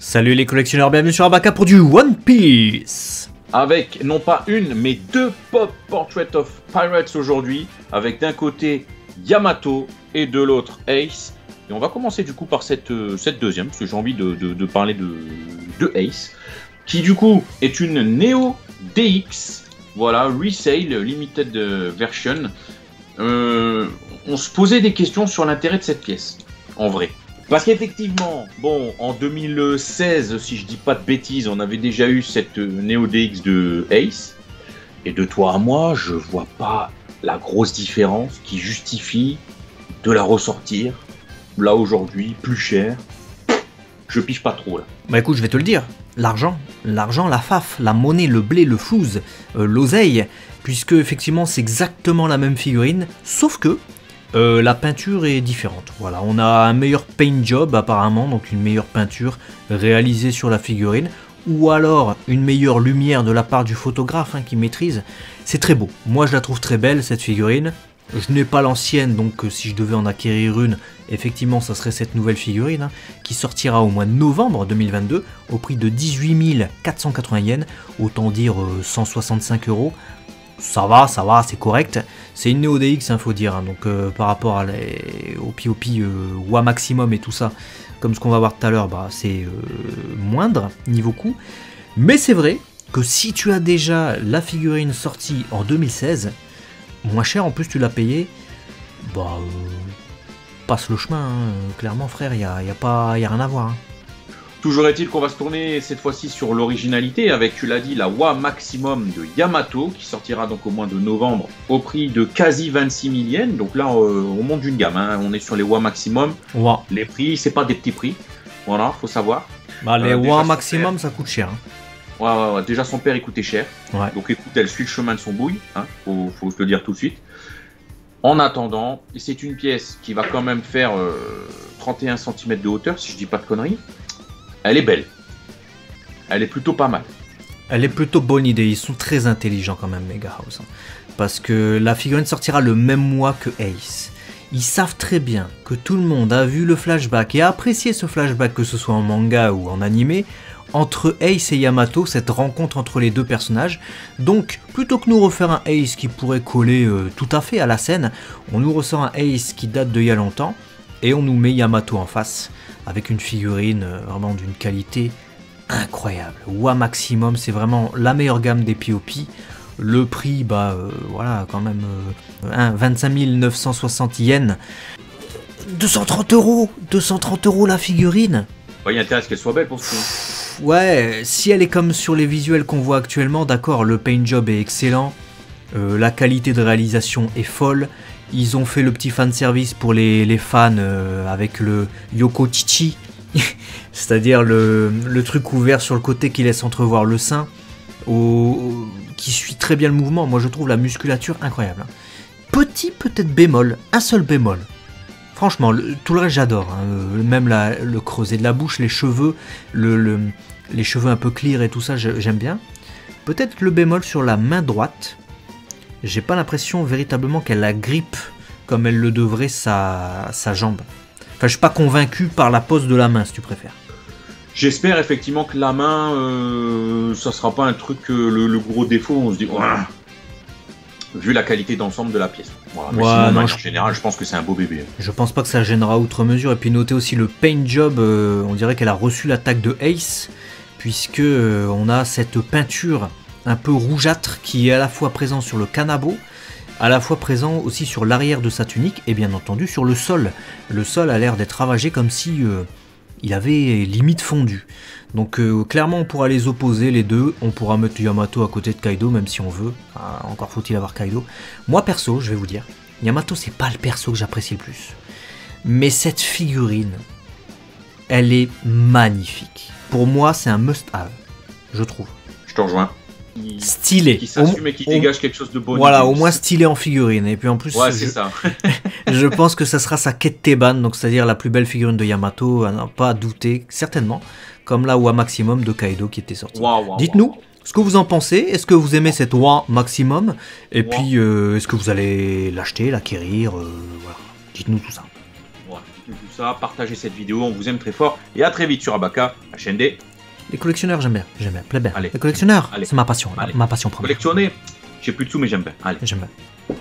Salut les collectionneurs, bienvenue sur Abaka pour du One Piece. Avec non pas une, mais deux Pop Portrait of Pirates aujourd'hui, avec d'un côté Yamato et de l'autre Ace. Et on va commencer du coup par cette deuxième, parce que j'ai envie de parler de Ace, qui du coup est une Neo DX, voilà, Resale Limited Version. On se posait des questions sur l'intérêt de cette pièce, en vrai. Parce qu'effectivement, bon, en 2016, si je dis pas de bêtises, on avait déjà eu cette Neo DX de Ace. Et de toi à moi, je vois pas la grosse différence qui justifie de la ressortir, là aujourd'hui, plus cher. Je pige pas trop là. Bah écoute, je vais te le dire, l'argent, la faf, la monnaie, le blé, le flouze, l'oseille, puisque effectivement c'est exactement la même figurine, sauf que la peinture est différente. Voilà, on a un meilleur paint job apparemment, donc une meilleure peinture réalisée sur la figurine, ou alors une meilleure lumière de la part du photographe qui maîtrise. C'est très beau. Moi je la trouve très belle cette figurine. Je n'ai pas l'ancienne, donc si je devais en acquérir une, effectivement ça serait cette nouvelle figurine qui sortira au mois de novembre 2022 au prix de 18 480 yens, autant dire 165 €. Ça va, c'est correct. C'est une Neo DX, faut dire, donc par rapport au POP WA Maximum et tout ça, comme ce qu'on va voir tout à l'heure, bah, c'est moindre niveau coût. Mais c'est vrai que si tu as déjà la figurine sortie en 2016, moins cher en plus tu l'as payé, bah passe le chemin, clairement frère, y a rien à voir. Toujours est-il qu'on va se tourner cette fois-ci sur l'originalité avec, tu l'as dit, la WA Maximum de Yamato qui sortira donc au mois de novembre au prix de quasi 26 000 yens. Donc là, on monte d'une gamme, on est sur les WA Maximum. Ouais. Les prix, c'est pas des petits prix. Voilà, faut savoir. Bah, les WA Maximum, ça coûte cher. Ouais. Déjà, son père, il coûtait cher. Ouais. Donc écoute, elle suit le chemin de son bouille. Faut se le dire tout de suite. En attendant, c'est une pièce qui va quand même faire 31 cm de hauteur, si je dis pas de conneries. Elle est belle. Elle est plutôt pas mal. Elle est plutôt bonne idée. Ils sont très intelligents quand même, Mega House. Parce que la figurine sortira le même mois que Ace. Ils savent très bien que tout le monde a vu le flashback et a apprécié ce flashback, que ce soit en manga ou en animé, entre Ace et Yamato, cette rencontre entre les deux personnages. Donc, plutôt que nous refaire un Ace qui pourrait coller tout à fait à la scène, on nous ressort un Ace qui date d'il y a longtemps et on nous met Yamato en face, avec une figurine vraiment d'une qualité incroyable. WA Maximum, c'est vraiment la meilleure gamme des POP. Le prix, bah voilà, quand même 25 960 yens. 230 € la figurine. Il y a intérêt à ce qu'elle soit belle pour ce coup. Ouais, si elle est comme sur les visuels qu'on voit actuellement, d'accord, le paint job est excellent, la qualité de réalisation est folle. Ils ont fait le petit fanservice pour les fans avec le Yoko Chichi, c'est-à-dire le truc ouvert sur le côté qui laisse entrevoir le sein, qui suit très bien le mouvement. Moi je trouve la musculature incroyable. Petit peut-être bémol, un seul bémol. Franchement, tout le reste j'adore, même le creuset de la bouche, les cheveux, les cheveux un peu clear et tout ça, j'aime bien. Peut-être le bémol sur la main droite. J'ai pas l'impression véritablement qu'elle agrippe comme elle le devrait sa jambe. Enfin, je suis pas convaincu par la pose de la main, si tu préfères. J'espère effectivement que la main, ça sera pas un truc, le gros défaut, on se dit, ouah, vu la qualité d'ensemble de la pièce. Voilà. Mais sinon, de manière générale, je pense que c'est un beau bébé. Je pense pas que ça gênera outre mesure. Et puis notez aussi le paint job, on dirait qu'elle a reçu l'attaque de Ace, puisque on a cette peinture un peu rougeâtre qui est à la fois présent sur le canabo, à la fois présent aussi sur l'arrière de sa tunique et bien entendu sur le sol. Le sol a l'air d'être ravagé comme si il avait limite fondu. Donc clairement on pourra les opposer les deux, on pourra mettre Yamato à côté de Kaido même si on veut, encore faut-il avoir Kaido. Moi perso, je vais vous dire, Yamato c'est pas le perso que j'apprécie le plus. Mais cette figurine, elle est magnifique. Pour moi c'est un must-have, je trouve. Je te rejoins. Stylé, qui s'assume et qui dégage quelque chose de beau. Voilà, au moins stylé en figurine. Et puis en plus, ouais, c'est ça. Je pense que ça sera sa quête Teban, donc c'est-à-dire la plus belle figurine de Yamato, à n'en pas douter, certainement, comme la WA Maximum de Kaido qui était sortie. Dites-nous ce que vous en pensez. Est-ce que vous aimez cette WA Maximum? Et puis, est-ce que vous allez l'acheter, l'acquérir? Voilà. Dites-nous tout ça. tout ça, partagez cette vidéo, on vous aime très fort. Et à très vite sur Abaka, la chaîne des... Les collectionneurs, j'aime bien, plaît bien. Allez. Les collectionneurs, Allez. c'est ma passion, Allez. ma passion première. Collectionner, j'ai plus de sous mais j'aime bien. Allez. J'aime bien.